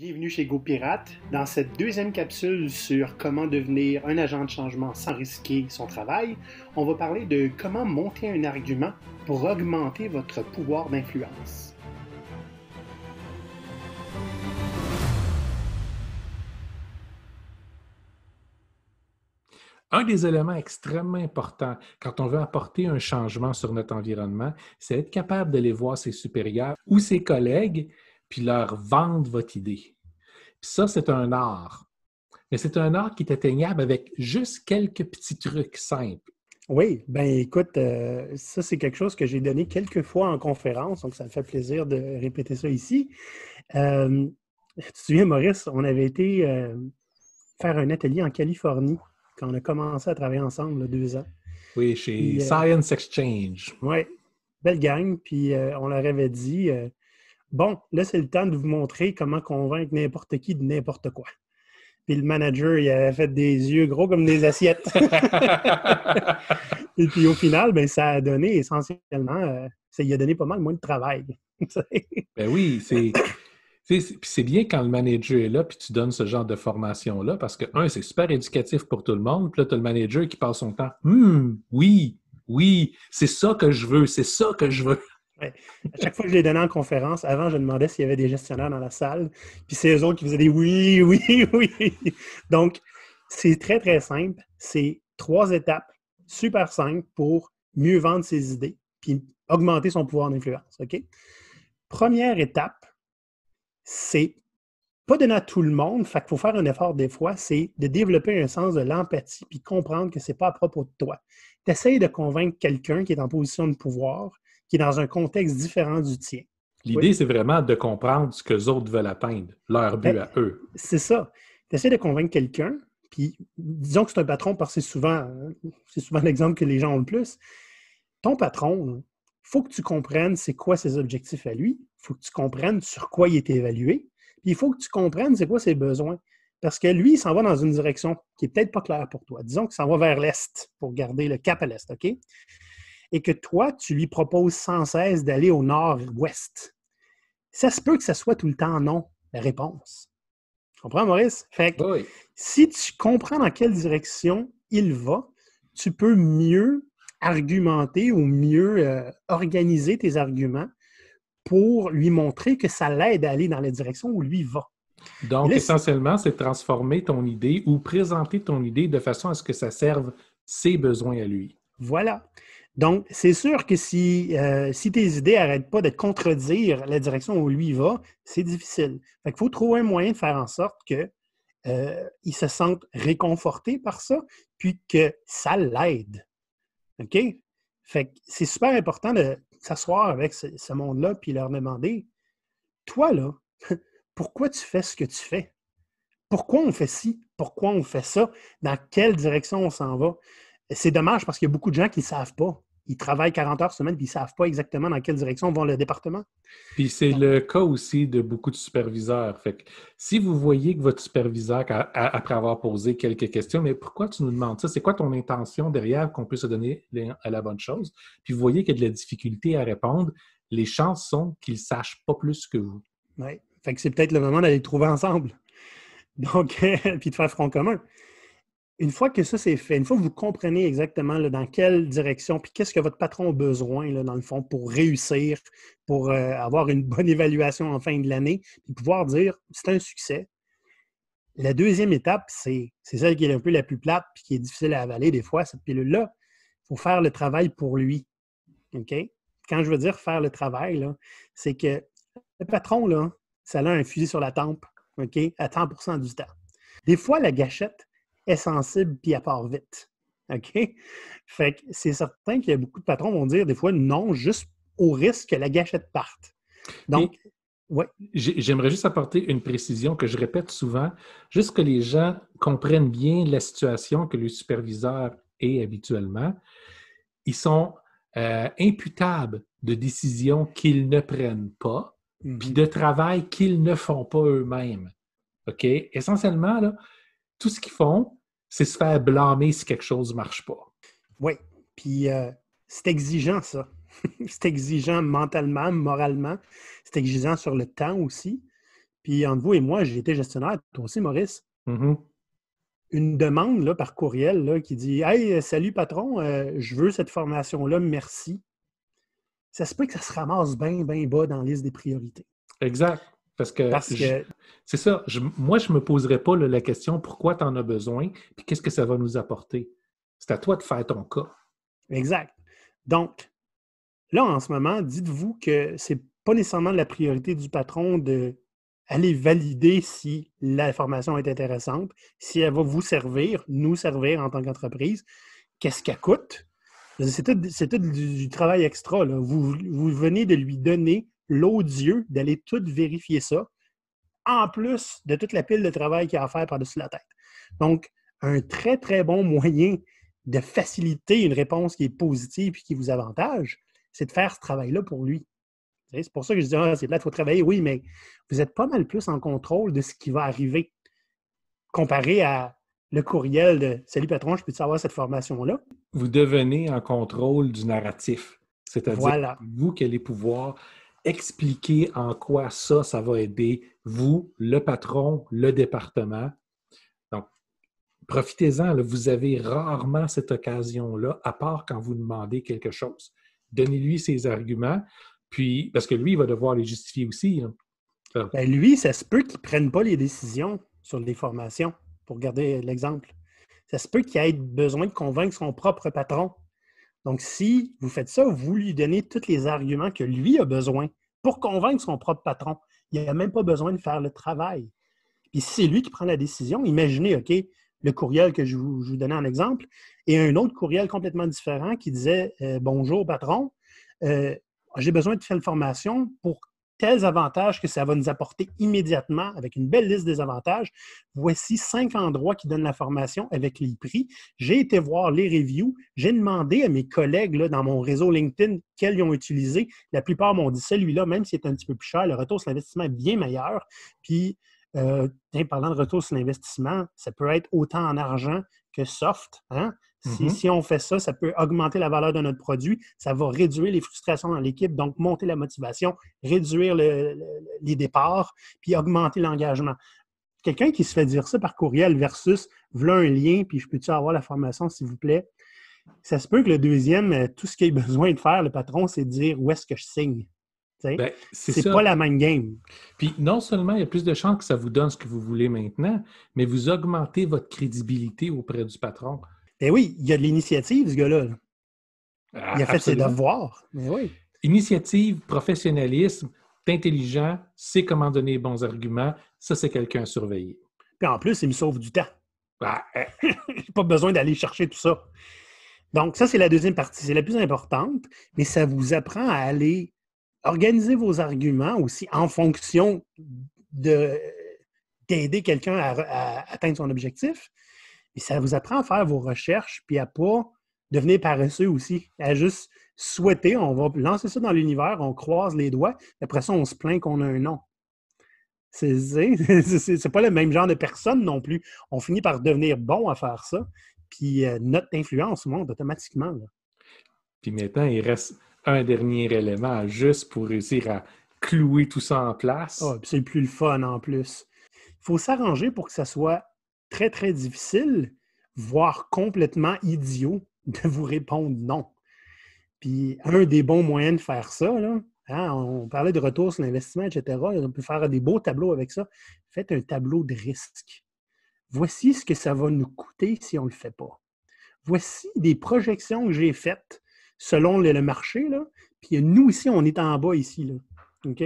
Bienvenue chez GoPirate. Dans cette deuxième capsule sur comment devenir un agent de changement sans risquer son travail, on va parler de comment monter un argument pour augmenter votre pouvoir d'influence. Un des éléments extrêmement importants quand on veut apporter un changement sur notre environnement, c'est être capable d'aller voir ses supérieurs ou ses collègues, puis leur vendre votre idée. Puis ça, c'est un art. Mais c'est un art qui est atteignable avec juste quelques petits trucs simples. Oui, ben écoute, ça c'est quelque chose que j'ai donné quelques fois en conférence, donc ça me fait plaisir de répéter ça ici. Tu te souviens, Maurice, on avait été faire un atelier en Californie quand on a commencé à travailler ensemble, là, 2 ans. Oui, chez Puis, Science Exchange. ouais, belle gang. Puis on leur avait dit, bon, là, c'est le temps de vous montrer comment convaincre n'importe qui de n'importe quoi. Puis le manager, il avait fait des yeux gros comme des assiettes. Et puis au final, ben, ça a donné essentiellement, ça lui a donné pas mal moins de travail. Ben oui, c'est bien quand le manager est là puis tu donnes ce genre de formation-là parce que, un, c'est super éducatif pour tout le monde. Puis là, tu as le manager qui passe son temps. Oui, oui, c'est ça que je veux, c'est ça que je veux. Ouais. À chaque fois que je l'ai donné en conférence, avant, je demandais s'il y avait des gestionnaires dans la salle. Puis c'est eux autres qui faisaient des oui, oui, oui. Donc, c'est très, très simple. C'est 3 étapes super simples pour mieux vendre ses idées puis augmenter son pouvoir d'influence. OK? Première étape, c'est pas donné à tout le monde, fait qu'il faut faire un effort des fois, c'est de développer un sens de l'empathie puis comprendre que c'est pas à propos de toi. Tu essaies de convaincre quelqu'un qui est en position de pouvoir, qui est dans un contexte différent du tien. Oui. L'idée, c'est vraiment de comprendre ce que les autres veulent atteindre, leur but Ben, à eux. c'est ça. Tu essaies de convaincre quelqu'un, puis disons que c'est un patron parce que c'est souvent l'exemple que les gens ont le plus. Ton patron, il faut que tu comprennes c'est quoi ses objectifs à lui, il faut que tu comprennes sur quoi il est évalué, puis il faut que tu comprennes c'est quoi ses besoins. Parce que lui, il s'en va dans une direction qui n'est peut-être pas claire pour toi. Disons qu'il s'en va vers l'Est pour garder le cap à l'Est, OK? Et que toi, tu lui proposes sans cesse d'aller au nord-ouest. Ça se peut que ça soit tout le temps non, la réponse. Tu comprends, Maurice? Fait que Oui. si tu comprends dans quelle direction il va, tu peux mieux argumenter ou mieux organiser tes arguments pour lui montrer que ça l'aide à aller dans la direction où lui va. Et Donc, là, essentiellement, c'est transformer ton idée ou présenter ton idée de façon à ce que ça serve ses besoins à lui. voilà. Donc, c'est sûr que si tes idées n'arrêtent pas de contredire la direction où lui va, c'est difficile. Fait qu'il faut trouver un moyen de faire en sorte que il se sente réconforté par ça, puis que ça l'aide. OK? Fait que c'est super important de s'asseoir avec ce monde-là puis leur demander, toi, là, pourquoi tu fais ce que tu fais? Pourquoi on fait ci? Pourquoi on fait ça? Dans quelle direction on s'en va? C'est dommage parce qu'il y a beaucoup de gens qui ne savent pas. Ils travaillent 40 heures semaine puis ils ne savent pas exactement dans quelle direction va le département. Puis c'est Donc, le cas aussi de beaucoup de superviseurs. Fait que si vous voyez que votre superviseur, après avoir posé quelques questions, mais pourquoi tu nous demandes ça? C'est quoi ton intention derrière qu'on peut se donner à la bonne chose? Puis vous voyez qu'il y a de la difficulté à répondre, les chances sont qu'ils ne sachent pas plus que vous. ouais. Fait que c'est peut-être le moment d'aller le trouver ensemble. Donc, puis de faire front commun. Une fois que ça c'est fait, une fois que vous comprenez exactement là, dans quelle direction, puis qu'est-ce que votre patron a besoin, là, dans le fond, pour réussir, pour avoir une bonne évaluation en fin de l'année, puis pouvoir dire c'est un succès. La deuxième étape, c'est celle qui est un peu la plus plate, puis qui est difficile à avaler des fois, cette pilule-là. Il faut faire le travail pour lui. OK? Quand je veux dire faire le travail, là, c'est que le patron, là, ça a un fusil sur la tempe, OK, à 100% du temps. Des fois, la gâchette est sensible puis elle part vite. OK? Fait que c'est certain qu'il y a beaucoup de patrons qui vont dire des fois non, juste au risque que la gâchette parte. Donc, Puis oui, j'aimerais juste apporter une précision que je répète souvent, juste que les gens comprennent bien la situation que le superviseur est habituellement. Ils sont imputables de décisions qu'ils ne prennent pas, puis de travail qu'ils ne font pas eux-mêmes. OK? Essentiellement, là, tout ce qu'ils font, c'est se faire blâmer si quelque chose ne marche pas. oui. Puis c'est exigeant, ça. C'est exigeant mentalement, moralement. C'est exigeant sur le temps aussi. Puis entre vous et moi, j'ai été gestionnaire, toi aussi, Maurice. Mhm. Une demande là, par courriel là, qui dit « Hey, salut patron, je veux cette formation-là, merci. » Ça se peut que ça se ramasse bien, bien bas dans la liste des priorités. Exact. Parce que Parce que, c'est ça. Moi, je ne me poserais pas là, la question pourquoi tu en as besoin, puis qu'est-ce que ça va nous apporter. C'est à toi de faire ton cas. exact. Donc, là, en ce moment, dites-vous que c'est pas nécessairement la priorité du patron d'aller valider si la formation est intéressante, si elle va vous servir, nous servir en tant qu'entreprise, qu'est-ce qu'elle coûte. C'est tout du travail extra. Là. Vous venez de lui donner l'odieux d'aller tout vérifier ça, en plus de toute la pile de travail qu'il y a à faire par-dessus la tête. Donc, un très, très bon moyen de faciliter une réponse qui est positive et qui vous avantage, c'est de faire ce travail-là pour lui. C'est pour ça que je dis, c'est plate, il faut travailler. Oui, mais vous êtes pas mal plus en contrôle de ce qui va arriver comparé à le courriel de « Salut patron, je peux-tu savoir cette formation-là? » Vous devenez en contrôle du narratif. C'est-à-dire, Voilà. vous qui allez pouvoir expliquer en quoi ça va aider vous, le patron, le département. Donc, profitez-en. Là, vous avez rarement cette occasion-là, à part quand vous demandez quelque chose. Donnez-lui ses arguments, puis parce que lui, il va devoir les justifier aussi. Hein. Ben, lui, ça se peut qu'il ne prenne pas les décisions sur les formations, pour garder l'exemple. Ça se peut qu'il ait besoin de convaincre son propre patron. Donc, si vous faites ça, vous lui donnez tous les arguments que lui a besoin pour convaincre son propre patron. Il n'a même pas besoin de faire le travail. Puis si c'est lui qui prend la décision, imaginez, OK, le courriel que je vous donnais en exemple, et un autre courriel complètement différent qui disait Bonjour, patron, j'ai besoin de faire une formation pour tels avantages que ça va nous apporter immédiatement avec une belle liste des avantages. Voici 5 endroits qui donnent la formation avec les prix. J'ai été voir les reviews. J'ai demandé à mes collègues là, dans mon réseau LinkedIn quels ils ont utilisé. La plupart m'ont dit celui-là, même s'il est un petit peu plus cher, le retour sur l'investissement est bien meilleur. Puis, parlant de retour sur l'investissement, ça peut être autant en argent que soft. Hein? Si on fait ça, ça peut augmenter la valeur de notre produit, ça va réduire les frustrations dans l'équipe, donc monter la motivation, réduire les départs, puis augmenter l'engagement. Quelqu'un qui se fait dire ça par courriel versus « voilà un lien, puis je peux-tu avoir la formation, s'il vous plaît? » Ça se peut que le deuxième, tout ce qu'il a besoin de faire, le patron, c'est de dire « où est-ce que je signe? » Ben, c'est pas la même game. Puis non seulement il y a plus de chances que ça vous donne ce que vous voulez maintenant, mais vous augmentez votre crédibilité auprès du patron. Ben oui, il y a de l'initiative, ce gars-là. Il a fait ses Absolument. devoirs. Mais oui. Initiative, professionnalisme, t'es intelligent, sait comment donner les bons arguments, ça, c'est quelqu'un à surveiller. Puis en plus, il me sauve du temps. Ah, J'ai pas besoin d'aller chercher tout ça. Donc, ça, c'est la deuxième partie. C'est la plus importante, mais ça vous apprend à aller organiser vos arguments aussi en fonction d'aider quelqu'un à atteindre son objectif. Et ça vous apprend à faire vos recherches puis à ne pas devenir paresseux aussi, à juste souhaiter, on va lancer ça dans l'univers, on croise les doigts, après ça, on se plaint qu'on a un nom. C'est pas le même genre de personne non plus. On finit par devenir bon à faire ça, puis notre influence monte automatiquement. Là. Puis maintenant, il reste un dernier élément juste pour réussir à clouer tout ça en place. Oh, puis c'est plus le fun en plus. Il faut s'arranger pour que ça soit très, très difficile, voire complètement idiot de vous répondre non. Puis un des bons moyens de faire ça, là, hein, on parlait de retour sur l'investissement, etc. On peut faire des beaux tableaux avec ça. Faites un tableau de risque. Voici ce que ça va nous coûter si on ne le fait pas. Voici des projections que j'ai faites selon le marché. Là. Puis nous ici, on est en bas ici. Là. OK?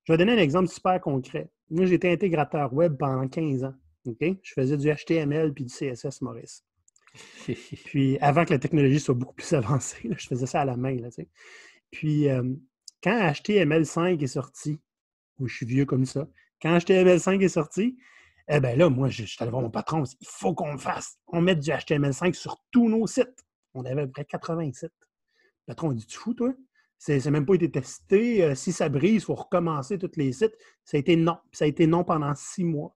Je vais donner un exemple super concret. Moi, j'étais intégrateur web pendant 15 ans. Okay? Je faisais du HTML puis du CSS, Maurice. Puis avant que la technologie soit beaucoup plus avancée, là, je faisais ça à la main. Là, puis quand HTML5 est sorti, je suis vieux comme ça, quand HTML5 est sorti, eh bien là, moi, je suis allé voir mon patron, il faut qu'on fasse, on mette du HTML5 sur tous nos sites. On avait à peu près 80 sites. Le patron a dit, tu fous, toi? Ça n'a même pas été testé. Si ça brise, il faut recommencer tous les sites. Ça a été non. Ça a été non pendant 6 mois.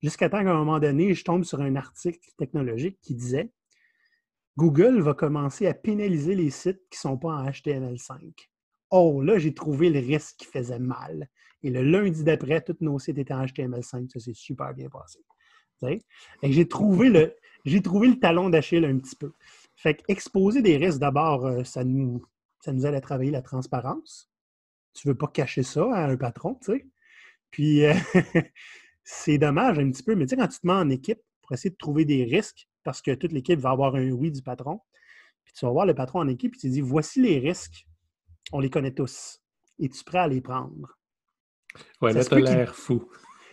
Jusqu'à temps qu'à un moment donné, je tombe sur un article technologique qui disait Google va commencer à pénaliser les sites qui ne sont pas en HTML5. oh, là, j'ai trouvé le risque qui faisait mal. Et le lundi d'après, tous nos sites étaient en HTML5. Ça s'est super bien passé. Et j'ai trouvé le talon d'Achille un petit peu. Fait qu'exposer des risques, d'abord, ça nous aide à travailler la transparence. Tu ne veux pas cacher ça à un patron, tu sais. Puis, c'est dommage un petit peu, mais tu sais, quand tu te mets en équipe pour essayer de trouver des risques, parce que toute l'équipe va avoir un oui du patron, puis tu vas voir le patron en équipe, et tu te dis, voici les risques, on les connaît tous. Es-tu prêt à les prendre? Ouais, là, t'as l'air fou.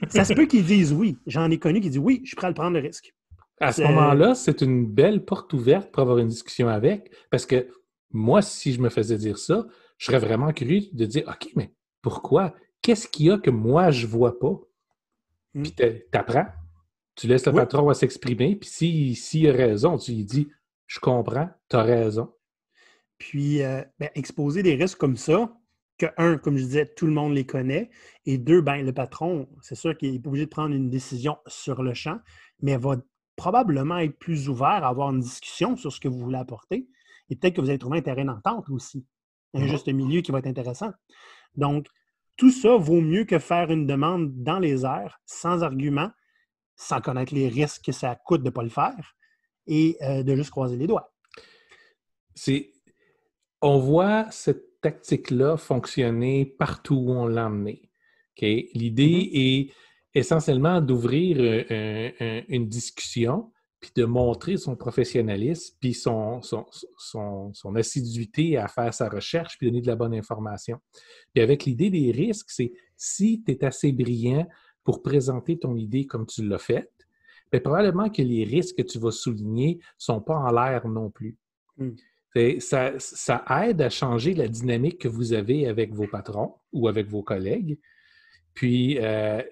Ça se peut qu'ils disent oui. J'en ai connu qui disent oui, je suis prêt à le prendre le risque. À ce moment-là, c'est une belle porte ouverte pour avoir une discussion avec, parce que moi, si je me faisais dire ça, je serais vraiment curieux de dire, OK, mais pourquoi? Qu'est-ce qu'il y a que moi, je ne vois pas? Puis t'apprends. Tu laisses le patron s'exprimer, puis s'il a raison, tu lui dis, je comprends, tu as raison. Puis, exposer des risques comme ça, que un, comme je disais, tout le monde les connaît, et deux, le patron, c'est sûr qu'il n'est pas obligé de prendre une décision sur le champ, mais va probablement être plus ouvert à avoir une discussion sur ce que vous voulez apporter, et peut-être que vous allez trouver un terrain d'entente aussi, un juste milieu qui va être intéressant. Donc, tout ça vaut mieux que faire une demande dans les airs, sans argument, sans connaître les risques que ça coûte de ne pas le faire, et de juste croiser les doigts. On voit cette tactique-là fonctionner partout où on l'a emmené. Okay? L'idée est essentiellement d'ouvrir une discussion, puis de montrer son professionnalisme, puis son assiduité à faire sa recherche, puis donner de la bonne information. Puis avec l'idée des risques, c'est si tu es assez brillant pour présenter ton idée comme tu l'as faite, bien, probablement que les risques que tu vas souligner ne sont pas en l'air non plus. Ça aide à changer la dynamique que vous avez avec vos patrons ou avec vos collègues. Puis,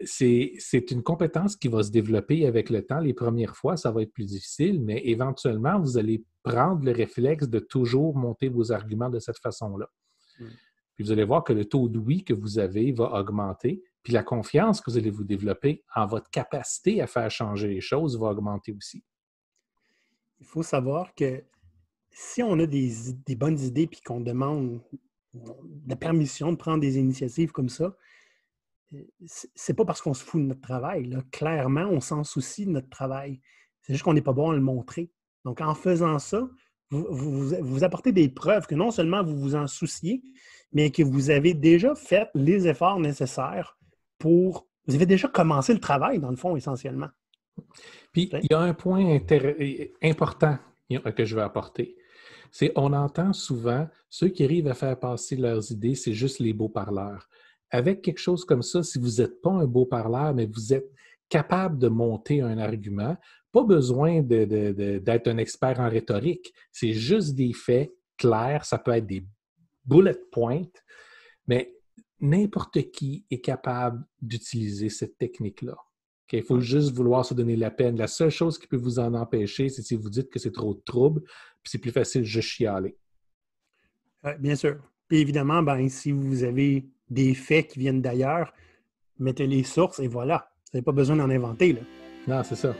c'est une compétence qui va se développer avec le temps. Les premières fois, ça va être plus difficile, mais éventuellement, vous allez prendre le réflexe de toujours monter vos arguments de cette façon-là. Puis, vous allez voir que le taux de oui que vous avez va augmenter, puis la confiance que vous allez vous développer en votre capacité à faire changer les choses va augmenter aussi. Il faut savoir que si on a des bonnes idées puis qu'on demande la permission de prendre des initiatives comme ça, c'est pas parce qu'on se fout de notre travail. Là. Clairement, on s'en soucie de notre travail. C'est juste qu'on n'est pas bon à le montrer. Donc, en faisant ça, vous apportez des preuves que non seulement vous vous en souciez, mais que vous avez déjà fait les efforts nécessaires pour... Vous avez déjà commencé le travail, dans le fond, essentiellement. Puis, il y a un point important que je veux apporter. C'est on entend souvent, ceux qui arrivent à faire passer leurs idées, c'est juste les beaux parleurs. Avec quelque chose comme ça, si vous n'êtes pas un beau parleur, mais vous êtes capable de monter un argument, pas besoin d'être un expert en rhétorique. C'est juste des faits clairs, ça peut être des bullet points, mais n'importe qui est capable d'utiliser cette technique-là. Il faut juste vouloir se donner la peine. La seule chose qui peut vous en empêcher, c'est si vous dites que c'est trop de trouble, puis c'est plus facile de juste chialer. Bien sûr. Puis évidemment, si vous avez des faits qui viennent d'ailleurs, mettez les sources et voilà. Vous n'avez pas besoin d'en inventer. Là. Non, c'est ça.